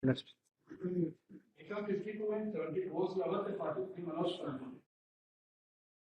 Next. 52 and 74 से अलग है पार्टी मनोज करना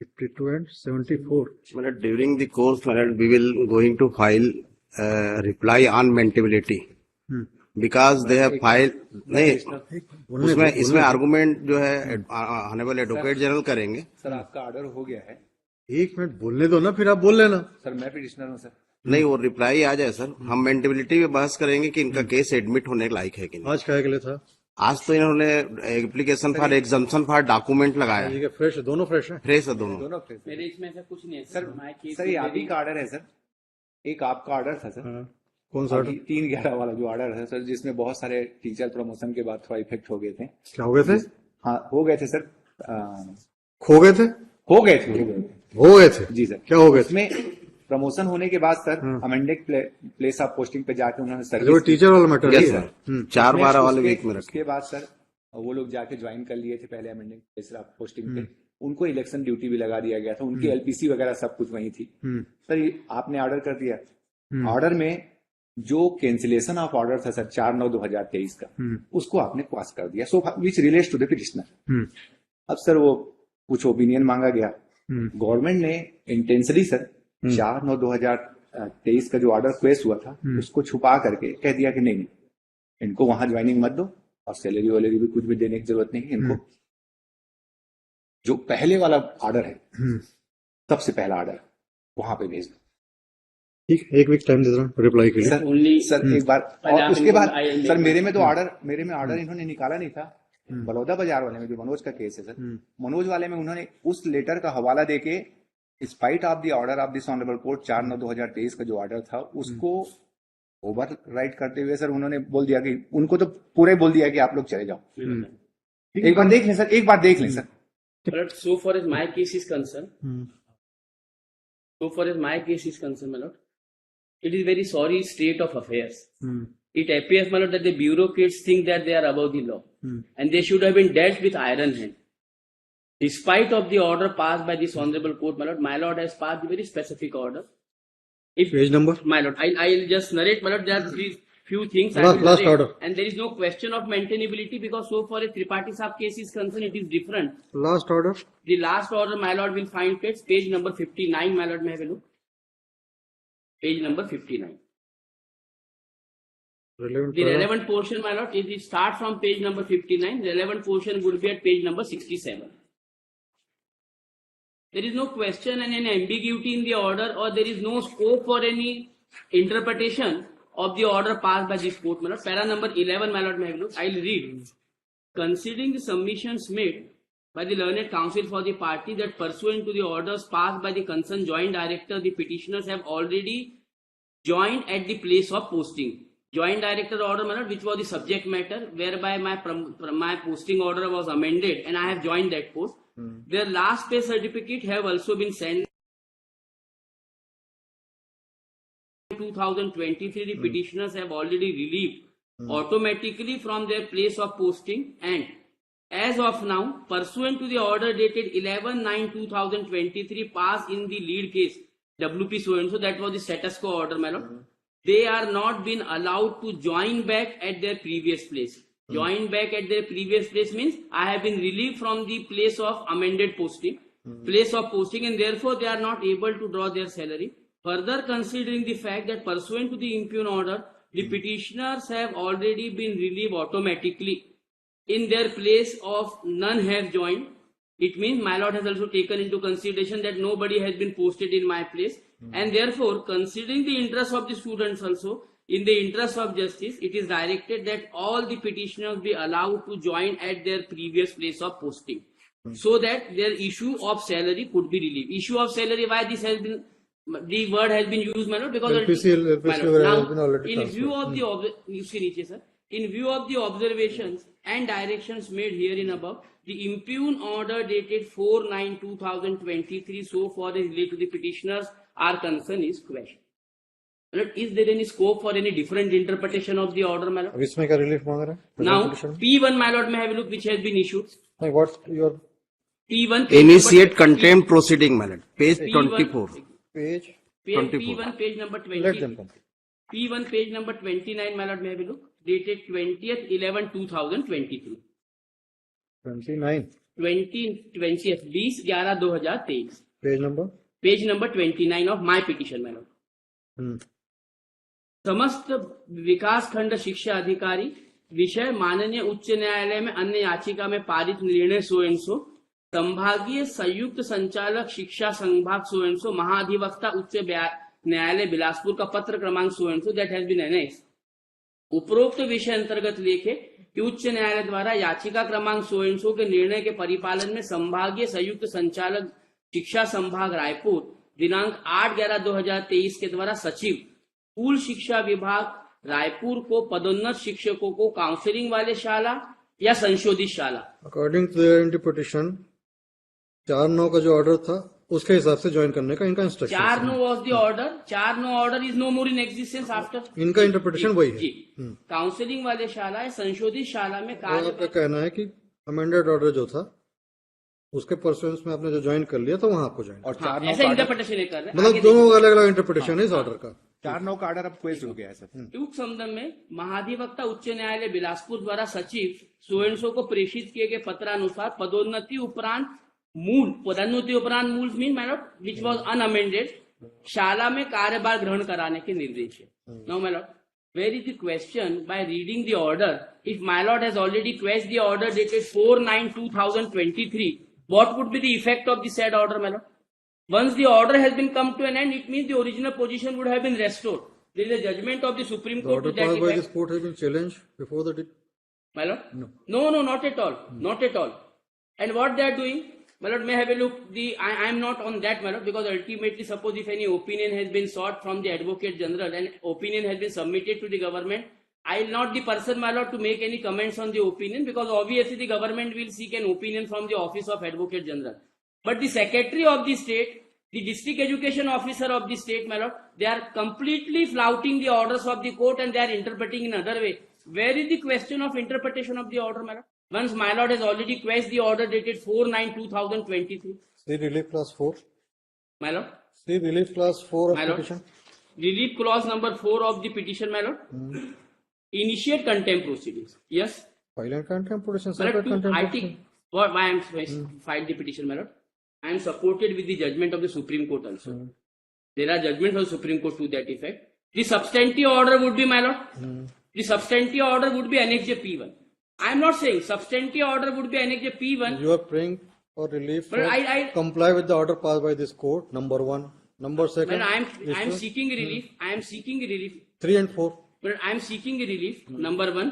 52 and 74. But during the course, we will going to file reply on maintainability because they have filed. नहीं, इसमें argument जो है ऑनरेबल एडवोकेट जनरल करेंगे. सर आपका ऑर्डर हो गया है. 1 मिनट बोलने दो ना, फिर आप बोल लेना. सर मैं पिटिशनर हूँ सर. नहीं, वो रिप्लाई आ जाए सर. हम मेंटेबिलिटी पे बहस करेंगे कि इनका केस एडमिट होने लायक है कि नहीं. आज क्या के लिए था? आज तो इन्होंने application for exemption for document लगाया. ठीक है, फ्रेश है, दोनों फ्रेश है. फ्रेश है दोनों. दोनों फ्रेश. मेरे इसमें ऐसा कुछ नहीं है सर. सर ये आप ही का ऑर्डर है सर. एक आपका ऑर्डर था सर. हाँ. कौन सा ऑर्डर? 3/11 वाला जो ऑर्डर है सर, जिसमें बहुत सारे टीचर प्रमोशन के बाद थोड़ा इफेक्ट हो गए थे. क्या हो गए थे? हाँ हो गए थे सर. खो गए थे? हो गए थे. हो गए थे जी सर. क्या हो गए थे? इसमें प्रमोशन होने के बाद sir amended place of posting पे जाके उन्होंने जो सर्विस. टीचर वाला मैटर है. Yes, sir. 4/12 वाले वीक में रखे. उसके बाद सर वो लोग जाके ज्वाइन कर लिए थे पहले अमेंडेड प्लेस ऑफ पोस्टिंग पे. उनको इलेक्शन ड्यूटी भी लगा दिया गया था. उनकी एलपीसी वगैरह सब कुछ वही थी. सर ये आपने ऑर्डर कर दिया. ऑर्डर में जो कैंसिलेशन ऑफ ऑर्डर था सर 4/9/2023 का, उसको आपने पास कर दिया. So which relates to the petitioner. अब सर वो कुछ ओपिनियन मांगा गया. गवर्नमेंट ने इंटेंशनली सर 4/9/2023 का जो ऑर्डर प्लेस हुआ था उसको छुपा करके कह दिया कि नहीं इनको वहां ज्वाइनिंग मत दो और सैलरी वैलरी भी कुछ भी देने की जरूरत नहीं है. इनको जो पहले वाला ऑर्डर है सबसे पहला ऑर्डर वहां पे भेज दो. ठीक है, 1 वीक टाइम दे रहा हूँ रिप्लाई के लिए. सर एक बार. और उसके बाद सर मेरे में ऑर्डर इन्होंने निकाला नहीं था. बलौदा बाजार वाले में जो मनोज का केस है सर, मनोज वाले में उन्होंने उस लेटर का हवाला देके spite of the order of this honourable court 4/9/2023 का जो ऑर्डर था उसको ओवर राइट करते हुए सर उन्होंने बोल दिया कि उनको तो पूरा ही बोल दिया कि आप लोग चले जाओ. एक बार देख लें सर. एक बार देख लें sir. But so far as my case is concerned, my lord, it is very sorry state of affairs. It appears, my lord, that the bureaucrats think that they are above the law, and they should have been dealt with iron hand. Despite of the order passed by this honorable court, my lord has passed a very specific order. If Page number? My lord, I'll just narrate, my lord. There are few things. Last order. And there is no question of maintainability because so far as Tripathi Saab case is concerned, it is different. Last order. The last order, my lord, will find text page number 59. My lord, may have a look. Page number 59. The relevant portion, my lord, it starts from page number 59. Relevant portion would be at page number 67. There is no question and any ambiguity in the order, or there is no scope for any interpretation of the order passed by this court, my lord. Para number 11, my lord, may have a look. I'll read. Considering the submissions made by the learned counsel for the party that pursuant to the orders passed by the concerned joint director, the petitioners have already joined at the place of posting. Joint director order, my lord, which was the subject matter, whereby my posting order was amended and I have joined that post. Their last pay certificate have also been sent. 2023, the petitioners have already relieved automatically from their place of posting, and as of now, pursuant to the order dated 11/9/2023 passed in the lead case WP so and so, that was the status quo order, my lord. They are not been allowed to join back at their previous place. Join back at their previous place means I have been relieved from the place of amended posting, place of posting, and therefore they are not able to draw their salary. Further, considering the fact that pursuant to the impugn order, the petitioners have already been relieved automatically in their place of none have joined. It means my lord has also taken into consideration that nobody has been posted in my place, and therefore, considering the interest of the students also, in the interest of justice, it is directed that all the petitioners be allowed to join at their previous place of posting, so that their issue of salary could be relieved. Issue of salary, why this has been, the word has been used, my lord, because LPC my lord, has now, been already in view transferred. of the you see niche, sir, in view of the observations and directions made herein above, the impugn order dated 4/9/2023 so far as related to the petitioners are concerned is questioned. Is there any scope for any different interpretation of the order, my lord? अब इसमें क्या relief मांग रहा है? Now, Petition में? P1, my lord, may have a look, which has been issued. नहीं, what your P1. Initiate contempt proceeding, my lord. Page P1 24. page? 24. P1, page number 20. Let them complete. P1, page number 29, my lord, may have a look. dated 20th 11/2023. 29 20th 20/11/2023. Page number Page number 29 of my petition, my lord. समस्त विकास खंड शिक्षा अधिकारी विषय माननीय उच्च न्यायालय में अन्य याचिका में पारित निर्णय सो एंड सो, संभागीय संयुक्त संचालक शिक्षा संभाग सो एंड सो, महाधिवक्ता उच्च न्यायालय बिलासपुर का पत्र क्रमांक so and so that has been annexed. उपरोक्त विषय अंतर्गत लिखे कि उच्च न्यायालय द्वारा याचिका क्रमांक सो एंड सो के निर्णय के परिपालन में संभागीय संयुक्त संचालक शिक्षा संभाग रायपुर दिनांक 8/11/2023 के द्वारा सचिव स्कूल शिक्षा विभाग रायपुर को पदोन्नत शिक्षकों को काउंसलिंग वाले शाला या संशोधित शाला, अकॉर्डिंग टू देयर इंटरप्रिटेशन 4/9 का जो ऑर्डर था उसके हिसाब से ज्वाइन करने का इनका instruction 4/9 was the order, 4/9 order is no more in existence after। इनका इंटरप्रिटेशन वही है। जी, काउंसलिंग वाले शाला या संशोधित शाला में और आपका कार्य कहना है कि अमेंडेड ऑर्डर जो था उसके परसुएंस में आपने जो ज्वाइन कर लिया तो वहां आपको ज्वाइन और हाँ, 4/9 ऐसा का ऑर्डर, इंटरप्रिटेशन कर रहे हैं। मतलब आगे दोनों अलग अलग इंटरप्रिटेशन है इस ऑर्डर का। 4/9 का ऑर्डर अब क्वेश्चन हो गया है सर। टूक संबंध में महाधिवक्ता उच्च न्यायालय बिलासपुर द्वारा सचिव सो एंड सो को प्रेषित किए गए पत्रानुसार पदोन्नति उपरांत मूल mean my lord which was unamended शाला में कार्यभार ग्रहण कराने के निर्देश है। Now my lord, where is the question by reading the order? If my lord has already quashed the order dated 4/9/2023, what would be the effect of the said order, my lord? Once the order has been come to an end, it means the original position would have been restored. There is a judgment of the Supreme The Court order to that passed by effect. this court has been challenged before the My lord? No, not at all. Not at all. And what they are doing, my lord, may I have a look. I am not on that, my lord, because ultimately, suppose if any opinion has been sought from the Advocate General and opinion has been submitted to the government, I will not the person, my lord, to make any comments on the opinion, because obviously the government will seek an opinion from the Office of Advocate General. But the Secretary of the State, the District Education Officer of the State, my lord, they are completely flouting the orders of the court and they are interpreting in another way. Where is the question of interpretation of the order, my lord? Once my lord has already quashed the order dated 4/9/2023. See relief clause 4. My lord, See relief clause 4 of My lord. petition. relief clause number 4 of the petition, my lord. Initiate contempt proceedings. Yes. File and contempt petition, My lord, separate contempt I petition. think why I am filed the petition, my lord. I am supported with the judgment of the Supreme Court also. There are judgments of the Supreme Court to that effect. The substantive order would be, my lord. The substantive order would be Annex J P1. I am not saying substantive order would be Annex J P1. You are praying for relief But for I comply with the order passed by this court, number 1. Number 2, But I am issue seeking relief. I am seeking relief. 3 and 4. But I am seeking relief. Number 1,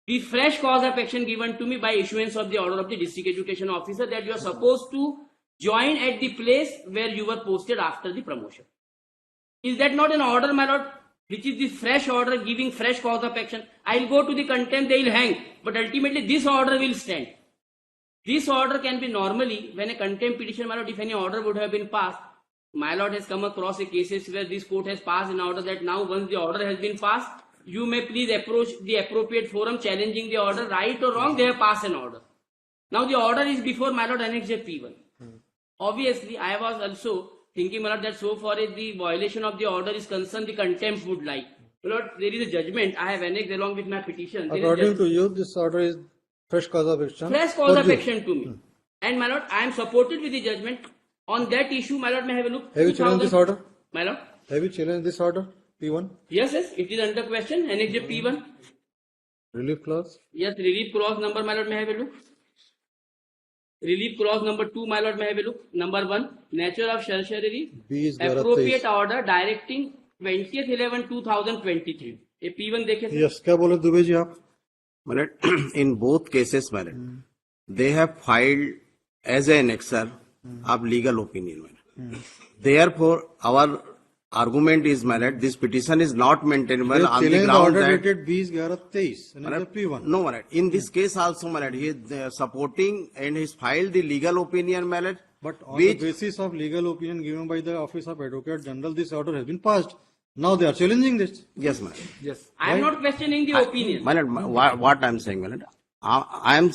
the fresh cause of action given to me by issuance of the order of the district education officer that you are supposed to join at the place where you were posted after the promotion. Is that not an order, my lord? Which is the fresh order giving fresh cause of action? I will go to the contempt, they will hang. But ultimately this order will stand. This order can be normally, when a contempt petition, my lord, if any order would have been passed, my lord has come across a cases where this court has passed an order that now once the order has been passed, you may please approach the appropriate forum challenging the order, right or wrong, they have passed an order. Now the order is before my lord Annex J P1. Obviously, I was also thinking, my lord, that so far as the violation of the order is concerned, the contempt would lie. My lord, there is a judgment I have annexed along with my petition. There is According to you, this order is fresh cause of action. fresh cause for of you. action to me. And my lord, I am supported with the judgment. On that issue, my lord, may I have a look? Have you challenged this 2000 order? My lord? Have you challenged this order? P1? Yes, it is under question. Annex J P1. Relief clause? Yes, relief clause number, my lord, may I have a look? Relief clause number 2, my lord, may I have a look? Number 1, nature of certiorari. B is Appropriate order directing 20th 11/2023. ये P1 देखे थे? Yes, क्या बोले दुबे जी आप? My lord, in both cases, my lord, they have filed as an annexer of legal opinion, my lord. Therefore, our argument is, my lord, this petition is not maintainable on the Challenge the ground order that dated 20/11/23 and my it's lord, a P1. no, my lord. In this case also, my lord, he is supporting and he's filed the legal opinion, my lord. But on which, the basis of legal opinion given by the Office of Advocate General, this order has been passed. Now they are challenging this. yes, my lord. Yes. I am not questioning the opinion. My lord, what I am saying, my lord, I am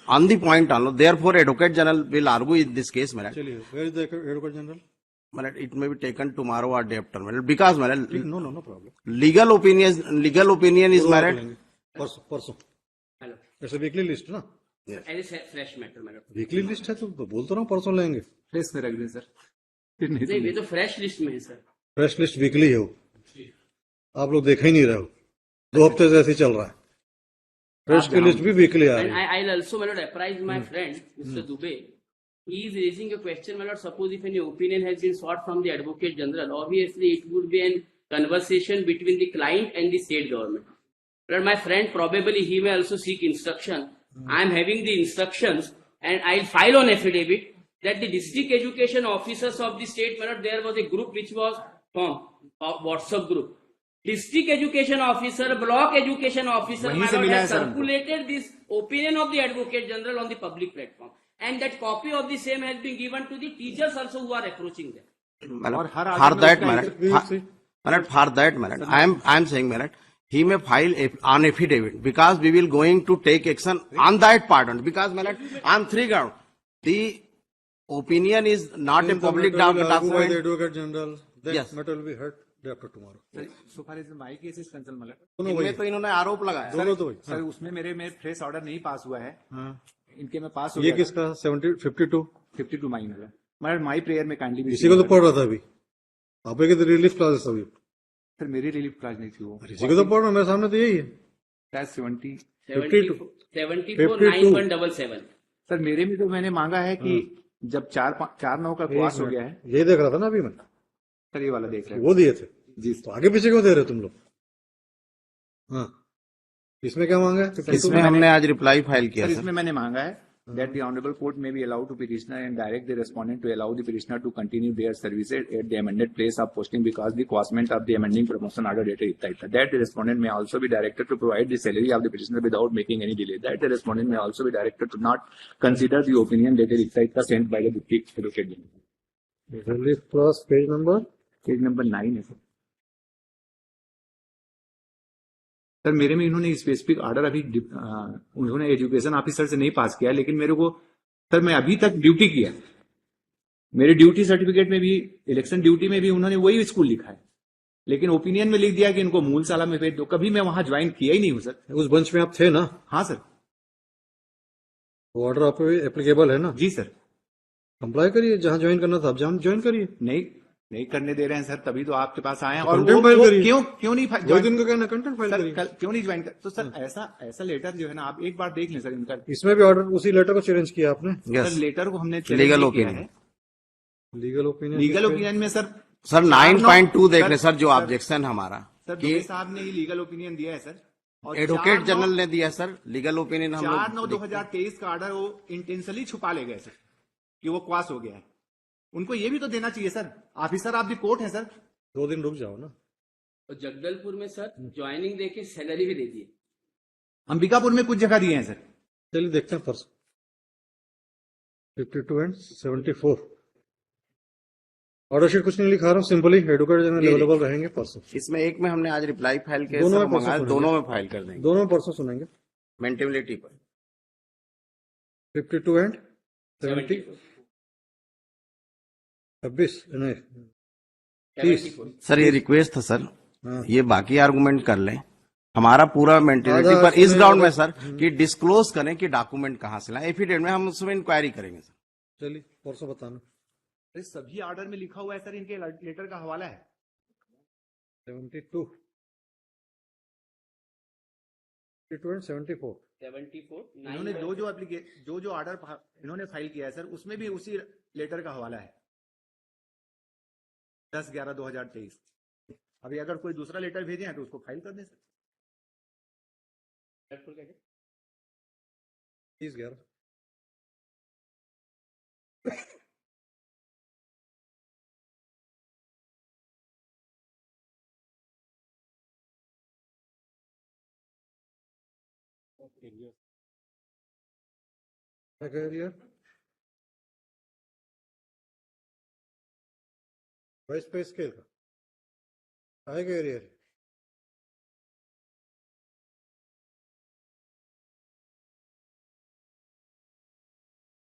on the point, therefore, Advocate General will argue in this case, my lord. Chaliye, where is the Advocate General? My lord, it may be taken tomorrow or day after, my lord, because, my lord, No problem. legal opinion is, my lord, परसों परसों hello ऐसे weekly list ना, as a fresh matter madam. Weekly list है तो बोल तो रहा हूँ परसों लेंगे। फ्रेश में रख दें सर, फिर नहीं नहीं, ये तो फ्रेश लिस्ट में है सर। फ्रेश लिस्ट वीकली है वो, आप लोग देख ही नहीं रहे हो, 2 हफ्ते से ऐसे ही चल रहा है। फ्रेश की लिस्ट भी वीकली आ रही And है। I'll also, my lord, apprise my friend, Mr. Dubey. He is raising a question, my lord. Suppose if any opinion has been sought from the Advocate General, obviously it would be a conversation between the client and the state government. But my friend, probably he may also seek instruction. I am having the instructions and I'll file on affidavit that the district education officers of the state, my lord, there was a group which was formed, a WhatsApp group. District education officer, block education officer, वहीं my से lord, मिला has है sir हमको। circulated this opinion of the Advocate General on the public platform. And that copy of the same has been given to the teachers also who are approaching them. और हर for आदमी that उसका matter, for that matter, I am saying that he may file on affidavit because we will going to take action on that part only, because on 3 grounds. The opinion is not a public Matter will be argued by the document. Advocate General, then Yes. matter will be heard day after tomorrow. so far as my case is concerned, मतलब दोनों वही इनमें तो इन्होंने आरोप लगाया। दोनों तो वही। सर उसमें मेरे में फ्रेश ऑर्डर नहीं पास हुआ है, हाँ। इनके में पास हो ये गया किसका 52 52 माई मतलब मतलब माई प्रेयर में काइंडली भी इसी को तो पढ़ रहा था अभी, आप की तो रिलीफ क्लासेस अभी, सर मेरी रिलीफ क्लास नहीं थी वो, इसी को तो पढ़ रहा हूँ, मेरे सामने तो यही है। शायद 70 749177। सर मेरे में तो मैंने मांगा है कि जब 4/9 का क्लास हो गया है यही देख रहा था ना अभी मैं, सर, ये वाला देख रहे हैं वो दिए थे जी तो आगे पीछे क्यों दे रहे हो तुम लोग? हाँ, इसमें क्या मांगा है? 52 इसमें हमने आज रिप्लाई फाइल किया सर सर। इसमें मैंने मांगा है that the honorable court may be allowed to petitioner and direct the respondent to allow the petitioner to continue their services at the amended place of posting because the commencement of the amending promotion order dated etc. That the respondent may also be directed to provide the salary of the petitioner without making any delay. That the respondent may also be directed to not consider the opinion dated etc. sent by the district advocate general. Relief class page number page number 9 है sir मेरे में इन्होंने specific order अभी उन्होंने education officer से नहीं पास किया, लेकिन मेरे को सर मैं अभी तक ड्यूटी किया, मेरे ड्यूटी सर्टिफिकेट में भी इलेक्शन ड्यूटी में भी उन्होंने वही स्कूल लिखा है, लेकिन ओपिनियन में लिख दिया कि इनको मूलशाला में भेज दो। कभी मैं वहां ज्वाइन किया ही नहीं हूं सर। उस बेंच में आप थे ना? हाँ सर। वो ऑर्डर आप पे एप्लीकेबल है ना? जी सर। कंप्लाई करिए, जहां ज्वाइन करना था आप जहां ज्वाइन करिए। नहीं करने दे रहे हैं सर, तभी तो आपके पास आए हैं। और कंटेंट फाइल करिए। क्यों नहीं दो दिन का कहना कंटेंट फाइल करिए। क्यों नहीं ज्वाइन कर? तो सर ऐसा लेटर जो है ना, आप एक बार देख लें सर इनका। इसमें भी ऑर्डर उसी लेटर को चैलेंज किया आपने? यस, सर लेटर को हमने legal opinion, legal opinion, legal opinion में सर 9.2 देख ले सर, जो ऑब्जेक्शन हमारा सर दुबे साहब ने ही लीगल ओपिनियन दिया है सर, और एडवोकेट जनरल ने दिया सर लीगल ओपिनियन। हम 4/9/2023 का ऑर्डर वो इंटेंशनली छुपा ले गए सर कि वो क्वास हो गया है। उनको ये भी तो देना चाहिए sir, officer of the court है सर। 2 दिन रुक जाओ ना। और जगदलपुर में सर ज्वाइनिंग देके सैलरी भी दे दी। अंबिकापुर में कुछ जगह दिए हैं सर। चलिए देखते हैं परसों। 52 एंड 74 ऑर्डर शीट कुछ नहीं लिखा रहा हूँ, सिंपली एडवोकेट जनरल अवेलेबल रहेंगे परसों। इसमें एक में हमने आज रिप्लाई फाइल किया, दोनों में सब परसों मंगाया, सुनेंगे। दोनों में फाइल कर देंगे, दोनों में परसों सुनेंगे। मेंटेबिलिटी पर 52 एंड 70 26 नहीं 30। सर ये रिक्वेस्ट था सर, हाँ। ये बाकी आर्गुमेंट कर लें, हमारा पूरा मेंटेलिटी आधा पर इस सुने ग्राउंड में आधा- सर कि डिस्क्लोज करें कि डॉक्यूमेंट कहाँ से लाए, एफिडेविट में हम उसमें इंक्वायरी करेंगे सर। चलिए परसों बताना। सभी ऑर्डर में लिखा हुआ है सर, इनके लेटर का हवाला है। 72 एंड 74 इन्होंने जो ऑर्डर इन्होंने फाइल किया है सर, उसमें भी उसी लेटर का हवाला है 10/11/2023। अभी अगर कोई दूसरा लेटर भेजे हैं तो उसको फाइल कर दें सर। 30/11 क्या कह रही है? वाइस पे स्केल का क्या कह रही है?